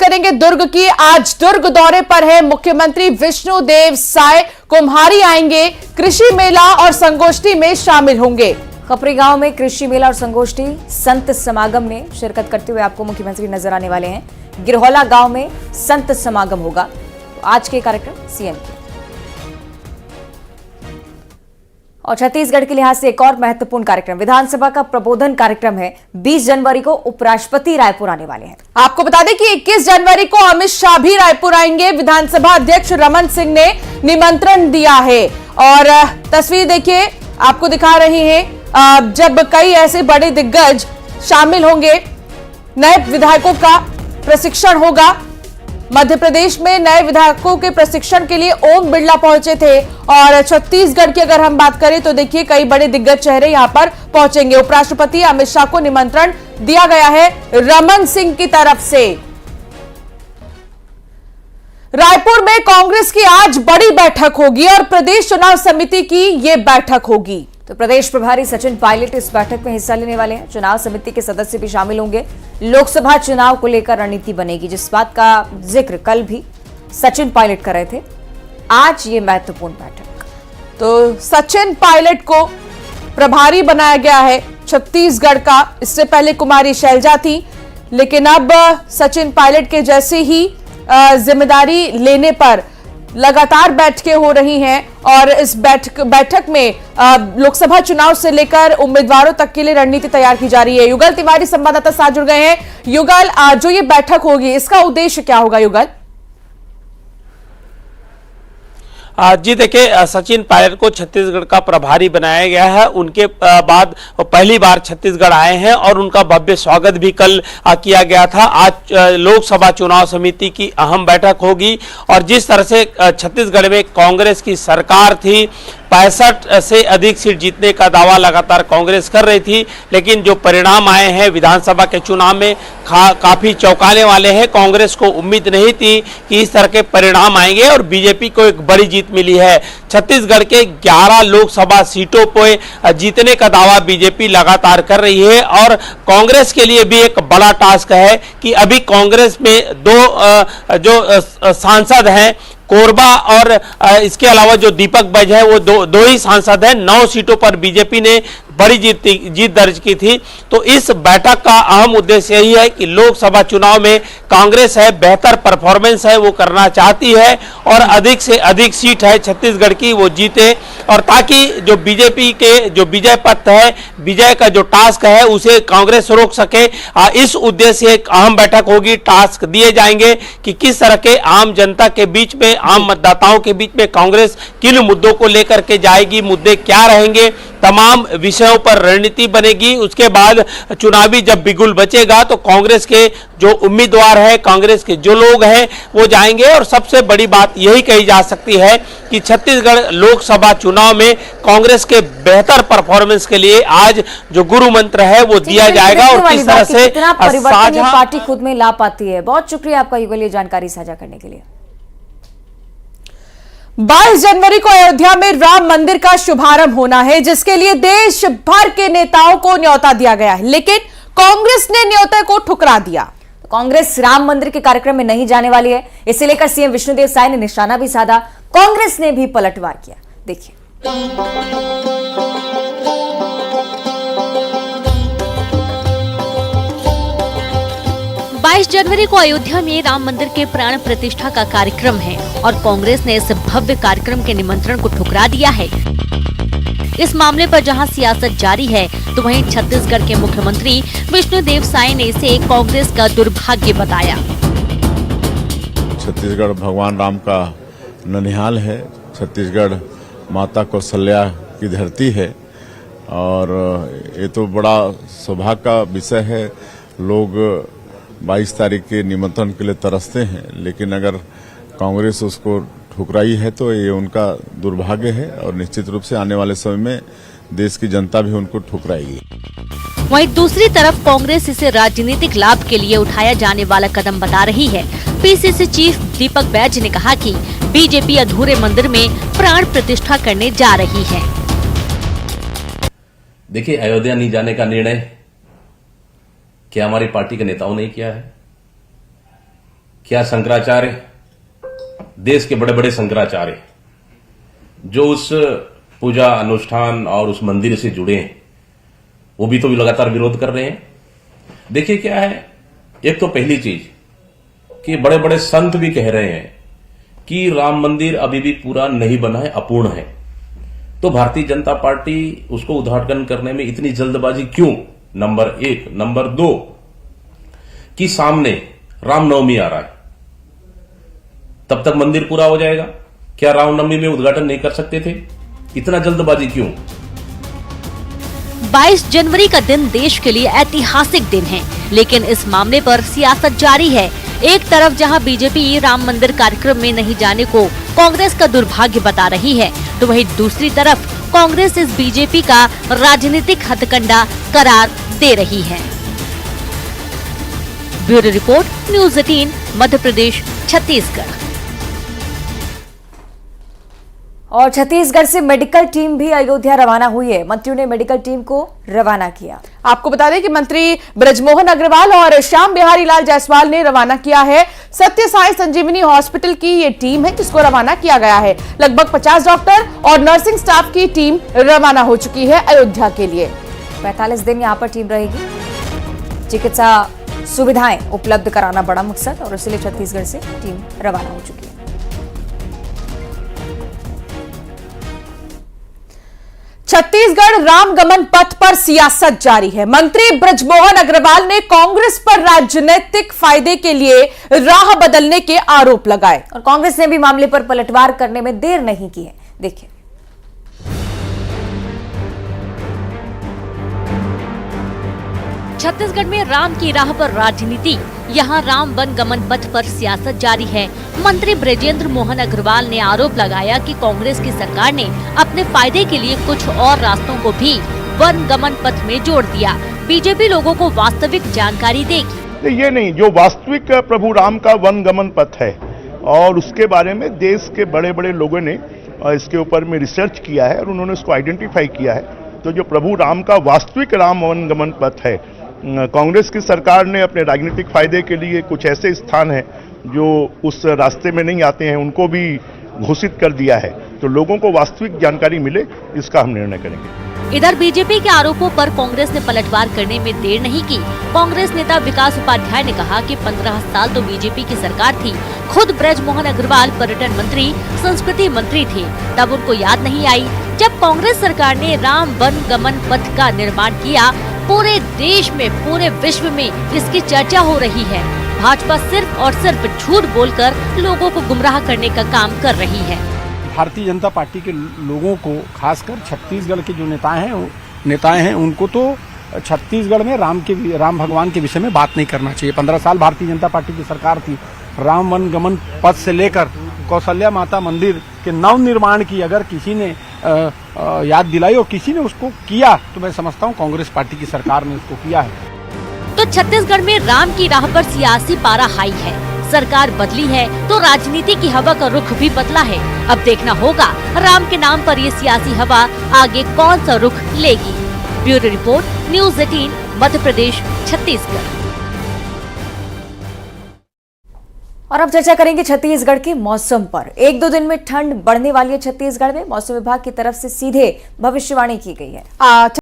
करेंगे दुर्ग की। आज दुर्ग दौरे पर है मुख्यमंत्री विष्णुदेव साय। कुम्हारी आएंगे, कृषि मेला और संगोष्ठी में शामिल होंगे। खपरी गांव में कृषि मेला और संगोष्ठी संत समागम में शिरकत करते हुए आपको मुख्यमंत्री नजर आने वाले हैं। गिरहोला गांव में संत समागम होगा। तो आज के कार्यक्रम सीएम के और छत्तीसगढ़ के लिहाज से एक और महत्वपूर्ण कार्यक्रम विधानसभा का प्रबोधन कार्यक्रम है। 20 जनवरी को उपराष्ट्रपति रायपुर आने वाले हैं। आपको बता दें कि 21 जनवरी को अमित शाह भी रायपुर आएंगे। विधानसभा अध्यक्ष रमन सिंह ने निमंत्रण दिया है और तस्वीर देखिए, आपको दिखा रहे हैं जब कई ऐसे बड़े दिग्गज शामिल होंगे। नए विधायकों का प्रशिक्षण होगा। मध्य प्रदेश में नए विधायकों के प्रशिक्षण के लिए ओम बिरला पहुंचे थे और छत्तीसगढ़ की अगर हम बात करें तो देखिए कई बड़े दिग्गज चेहरे यहां पर पहुंचेंगे। उपराष्ट्रपति अमित शाह को निमंत्रण दिया गया है रमन सिंह की तरफ से। रायपुर में कांग्रेस की आज बड़ी बैठक होगी और प्रदेश चुनाव समिति की यह बैठक होगी। तो प्रदेश प्रभारी सचिन पायलट इस बैठक में हिस्सा लेने वाले हैं। चुनाव समिति के सदस्य भी शामिल होंगे। लोकसभा चुनाव को लेकर रणनीति बनेगी, जिस बात का जिक्र कल भी सचिन पायलट कर रहे थे। आज ये महत्वपूर्ण बैठक। तो सचिन पायलट को प्रभारी बनाया गया है छत्तीसगढ़ का। इससे पहले कुमारी शैलजा थी, लेकिन अब सचिन पायलट के जैसे ही जिम्मेदारी लेने पर लगातार बैठकें हो रही हैं और इस बैठक में लोकसभा चुनाव से लेकर उम्मीदवारों तक के लिए रणनीति तैयार की जा रही है। युगल तिवारी संवाददाता साथ जुड़ गए हैं। युगल, जो ये बैठक होगी इसका उद्देश्य क्या होगा? युगल जी देखिए, सचिन पायलट को छत्तीसगढ़ का प्रभारी बनाया गया है। उनके बाद पहली बार छत्तीसगढ़ आए हैं और उनका भव्य स्वागत भी कल किया गया था। आज लोकसभा चुनाव समिति की अहम बैठक होगी और जिस तरह से छत्तीसगढ़ में कांग्रेस की सरकार थी, 65 से अधिक सीट जीतने का दावा लगातार कांग्रेस कर रही थी, लेकिन जो परिणाम आए हैं विधानसभा के चुनाव में काफी चौंकाने वाले हैं। कांग्रेस को उम्मीद नहीं थी कि इस तरह के परिणाम आएंगे और बीजेपी को एक बड़ी जीत मिली है। छत्तीसगढ़ के 11 लोकसभा सीटों पर जीतने का दावा बीजेपी लगातार कर रही है और कांग्रेस के लिए भी एक बड़ा टास्क है कि अभी कांग्रेस में जो सांसद हैं कोरबा और इसके अलावा जो दीपक बैज है वो दो ही सांसद हैं। 9 सीटों पर बीजेपी ने बड़ी जीत दर्ज की थी। तो इस बैठक का अहम उद्देश्य यही है कि लोकसभा चुनाव में कांग्रेस है बेहतर परफॉर्मेंस है वो करना चाहती है और अधिक से अधिक सीट है छत्तीसगढ़ की वो जीते, और ताकि जो बीजेपी के जो विजय पथ है, विजय का जो टास्क है उसे कांग्रेस रोक सके। इस उद्देश्य से एक अहम बैठक होगी। टास्क दिए जाएंगे कि किस तरह के आम जनता के बीच में, आम मतदाताओं के बीच में कांग्रेस किन मुद्दों को लेकर के जाएगी, मुद्दे क्या रहेंगे, तमाम विषयों पर रणनीति बनेगी। उसके बाद चुनावी जब बिगुल बचेगा तो कांग्रेस के जो उम्मीदवार है, कांग्रेस के जो लोग हैं वो जाएंगे। और सबसे बड़ी बात यही कही जा सकती है कि छत्तीसगढ़ लोकसभा चुनाव में कांग्रेस के बेहतर परफॉर्मेंस के लिए आज जो गुरु मंत्र है वो दिया जाएगा और किस तरह से पार्टी खुद में ला पाती है। बहुत शुक्रिया आपका युगल, ये जानकारी साझा करने के लिए। 22 जनवरी को अयोध्या में राम मंदिर का शुभारंभ होना है, जिसके लिए देश भर के नेताओं को न्योता दिया गया है, लेकिन कांग्रेस ने न्योते को ठुकरा दिया। कांग्रेस राम मंदिर के कार्यक्रम में नहीं जाने वाली है। इसे लेकर सीएम विष्णुदेव साय ने निशाना भी साधा। कांग्रेस ने भी पलटवार किया। देखिए, 22 जनवरी को अयोध्या में राम मंदिर के प्राण प्रतिष्ठा का कार्यक्रम है और कांग्रेस ने इस भव्य कार्यक्रम के निमंत्रण को ठुकरा दिया है। इस मामले पर जहां सियासत जारी है तो वहीं छत्तीसगढ़ के मुख्यमंत्री विष्णुदेव साय ने इसे कांग्रेस का दुर्भाग्य बताया। छत्तीसगढ़ भगवान राम का ननिहाल है। छत्तीसगढ़ माता कौशल्या की धरती है और ये तो बड़ा सौभाग्य का विषय है। लोग 22 तारीख के निमंत्रण के लिए तरसते हैं, लेकिन अगर कांग्रेस उसको ठुकराई है तो ये उनका दुर्भाग्य है और निश्चित रूप से आने वाले समय में देश की जनता भी उनको ठुकराएगी। वहीं दूसरी तरफ कांग्रेस इसे राजनीतिक लाभ के लिए उठाया जाने वाला कदम बता रही है। पीसीसी चीफ दीपक बैज ने कहा कि बीजेपी अधूरे मंदिर में प्राण प्रतिष्ठा करने जा रही है। देखिए, अयोध्या नहीं जाने का निर्णय क्या हमारी पार्टी के नेताओं ने किया है? क्या शंकराचार्य, देश के बड़े बड़े शंकराचार्य जो उस पूजा अनुष्ठान और उस मंदिर से जुड़े हैं, वो भी तो लगातार विरोध कर रहे हैं। देखिए क्या है, एक तो पहली चीज कि बड़े बड़े संत भी कह रहे हैं कि राम मंदिर अभी भी पूरा नहीं बना है, अपूर्ण है। तो भारतीय जनता पार्टी उसको उद्घाटन करने में इतनी जल्दबाजी क्यों? नंबर 1। नंबर 2 कि सामने रामनवमी आ रहा है, तब तक मंदिर पूरा हो जाएगा। क्या रामनवमी में उद्घाटन नहीं कर सकते थे? इतना जल्दबाजी क्यों? 22 जनवरी का दिन देश के लिए ऐतिहासिक दिन है, लेकिन इस मामले पर सियासत जारी है। एक तरफ जहां बीजेपी राम मंदिर कार्यक्रम में नहीं जाने को कांग्रेस का दुर्भाग्य बता रही है, तो वहीं दूसरी तरफ कांग्रेस इस बीजेपी का राजनीतिक हथकंडा करार दे रही है। Bureau report, news 18, Madhya Pradesh, Chhattisgarh. और छत्तीसगढ़ से मेडिकल टीम भी अयोध्या रवाना हुई है। मंत्रियों ने मेडिकल टीम को रवाना किया। आपको बता दें कि मंत्री ब्रजमोहन अग्रवाल और श्याम बिहारी लाल जायसवाल ने रवाना किया है। सत्य साई संजीवनी हॉस्पिटल की ये टीम है जिसको रवाना किया गया है। लगभग 50 डॉक्टर और नर्सिंग स्टाफ की टीम रवाना हो चुकी है अयोध्या के लिए। 45 दिन यहाँ पर टीम रहेगी। चिकित्सा सुविधाएं उपलब्ध कराना बड़ा मकसद, और इसलिए छत्तीसगढ़ से टीम रवाना हो चुकी है। छत्तीसगढ़ रामगमन पथ पर सियासत जारी है। मंत्री ब्रजमोहन अग्रवाल ने कांग्रेस पर राजनीतिक फायदे के लिए राह बदलने के आरोप लगाए, और कांग्रेस ने भी मामले पर पलटवार करने में देर नहीं की है। देखिए, छत्तीसगढ़ में राम की राह पर राजनीति, यहाँ राम वन गमन पथ पर सियासत जारी है। मंत्री ब्रजेंद्र मोहन अग्रवाल ने आरोप लगाया कि कांग्रेस की सरकार ने अपने फायदे के लिए कुछ और रास्तों को भी वन गमन पथ में जोड़ दिया। बीजेपी लोगों को वास्तविक जानकारी देगी। ये नहीं, जो वास्तविक प्रभु राम का वन गमन पथ है और उसके बारे में देश के बड़े बड़े लोगों ने इसके ऊपर में रिसर्च किया है और उन्होंने उसको आइडेंटिफाई किया है। तो जो प्रभु राम का वास्तविक राम वन गमन पथ है, कांग्रेस की सरकार ने अपने राजनीतिक फायदे के लिए कुछ ऐसे स्थान हैं जो उस रास्ते में नहीं आते हैं, उनको भी घोषित कर दिया है। तो लोगों को वास्तविक जानकारी मिले, इसका हम निर्णय करेंगे। इधर बीजेपी के आरोपों पर कांग्रेस ने पलटवार करने में देर नहीं की। कांग्रेस नेता विकास उपाध्याय ने कहा कि 15 साल तो बीजेपी की सरकार थी। खुद ब्रजमोहन अग्रवाल पर्यटन मंत्री, संस्कृति मंत्री थे, तब उनको याद नहीं आई जब कांग्रेस सरकार ने राम वन गमन पथ का निर्माण किया। पूरे देश में, पूरे विश्व में इसकी चर्चा हो रही है। भाजपा सिर्फ और सिर्फ झूठ बोलकर लोगों को गुमराह करने का काम कर रही है। भारतीय जनता पार्टी के लोगों को, खासकर छत्तीसगढ़ के जो नेताएं हैं उनको तो छत्तीसगढ़ में राम भगवान के विषय में बात नहीं करना चाहिए। 15 साल भारतीय जनता पार्टी की सरकार थी। राम वन गमन पथ से लेकर कौशल्या माता मंदिर के नव निर्माण की अगर किसी ने याद दिलाई और किसी ने उसको किया, तो मैं समझता हूँ कांग्रेस पार्टी की सरकार ने उसको किया है। तो छत्तीसगढ़ में राम की राह पर सियासी पारा हाई है। सरकार बदली है तो राजनीति की हवा का रुख भी बदला है। अब देखना होगा राम के नाम पर ये सियासी हवा आगे कौन सा रुख लेगी। Bureau report, news 18, Madhya Pradesh, Chhattisgarh. और अब चर्चा करेंगे छत्तीसगढ़ के मौसम पर। 1-2 दिन में ठंड बढ़ने वाली है छत्तीसगढ़ में। मौसम विभाग की तरफ से सीधे भविष्यवाणी की गई है।